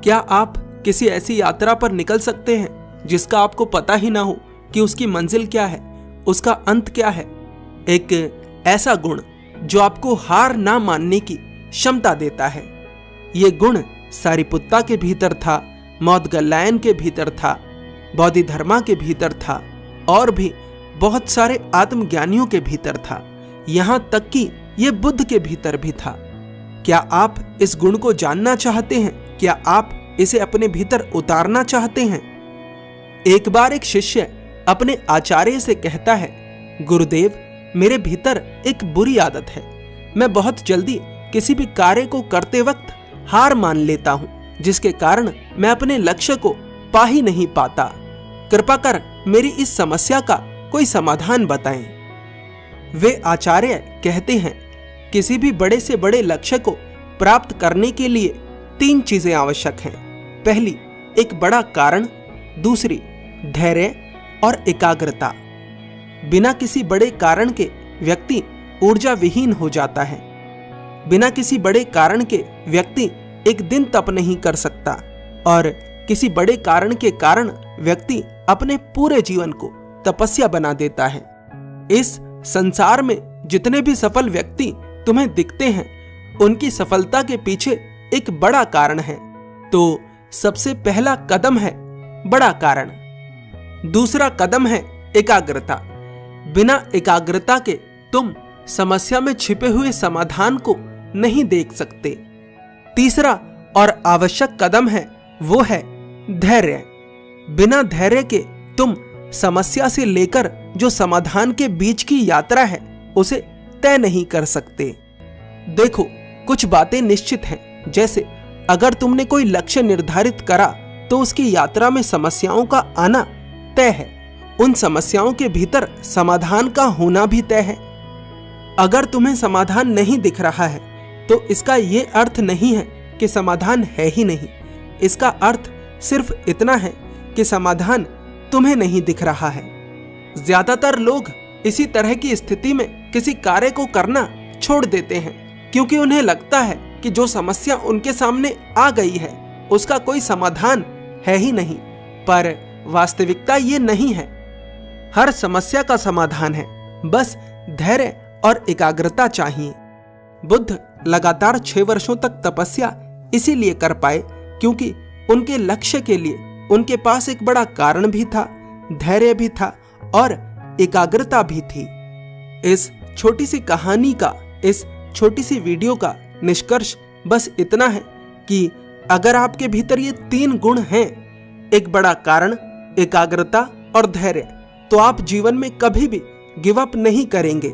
क्या आप किसी ऐसी यात्रा पर निकल सकते हैं जिसका आपको पता ही ना हो कि उसकी मंजिल क्या है, उसका अंत क्या है? एक ऐसा गुण जो आपको हार ना मानने की क्षमता देता है। ये गुण सारिपुत्ता के भीतर था, मौदगल्यायन के भीतर था, बोधिधर्मा के भीतर था और भी बहुत सारे आत्मज्ञानियों के भीतर था। यहां तक कि यह बुद्ध के भीतर भी था। क्या आप इस गुण को जानना चाहते हैं? क्या आप इसे अपने भीतर उतारना चाहते हैं? एक बार एक शिष्य अपने आचार्य से कहता है, गुरुदेव, मेरे भीतर एक बुरी आदत है। मैं बहुत जल्दी किसी भी कार्य को करते वक्त हार मान लेता हूं, जिसके कारण मैं अपने लक्ष्य को पा ही नहीं पाता। कृपा कर मेरी इस समस्या का कोई समाधान बताएं। वे आचार्य कहते हैं, किसी भी बड़े से बड़े लक्ष्य को प्राप्त करने के लिए 3 चीजें आवश्यक हैं। पहली, एक बड़ा कारण, दूसरी धैर्य और एकाग्रता। बिना किसी बड़े कारण के व्यक्ति ऊर्जा विहीन हो जाता है। बिना किसी बड़े कारण के व्यक्ति एक दिन तप नहीं कर सकता और किसी बड़े कारण के कारण व्यक्ति अपने पूरे जीवन को तपस्या बना देता है। इस संसार में जितने भी सफल व्यक्ति तुम्हें दिखते हैं, उनकी सफलता के पीछे एक बड़ा कारण है। तो सबसे पहला कदम है बड़ा कारण। दूसरा कदम है एकाग्रता। बिना एकाग्रता के तुम समस्या में छिपे हुए समाधान को नहीं देख सकते। तीसरा और आवश्यक कदम है वो है धैर्य। बिना धैर्य के तुम समस्या से लेकर जो समाधान के बीच की यात्रा है उसे तय नहीं कर सकते। देखो, कुछ बातें निश्चित हैं, जैसे अगर तुमने कोई लक्ष्य निर्धारित करा तो उसकी यात्रा में समस्याओं का आना तय है। उन समस्याओं के भीतर समाधान का होना भी तय है। अगर तुम्हें समाधान नहीं दिख रहा है तो इसका ये अर्थ नहीं है कि समाधान है ही नहीं। इसका अर्थ सिर्फ इतना है कि समाधान तुम्हें नहीं दिख रहा है। ज्यादातर लोग इसी तरह की स्थिति में किसी कार्य को करना छोड़ देते हैं क्योंकि उन्हें लगता है कि जो समस्या उनके सामने आ गई है उसका कोई समाधान है ही नहीं। पर वास्तविकता ये नहीं है। हर समस्या का समाधान है, बस धैर्य और एकाग्रता चाहिए। बुद्ध लगातार 6 वर्षों तक तपस्या इसीलिए कर पाए क्योंकि उनके लक्ष्य के लिए उनके पास एक बड़ा कारण भी था, धैर्य भी था और एकाग्रता भी थी। इस छोटी सी कहानी का, इस छोटी सी वीडियो का निष्कर्ष बस इतना है कि अगर आपके भीतर ये 3 गुण हैं, एक बड़ा कारण, एकाग्रता और धैर्य, तो आप जीवन में कभी भी गिव अप नहीं करेंगे।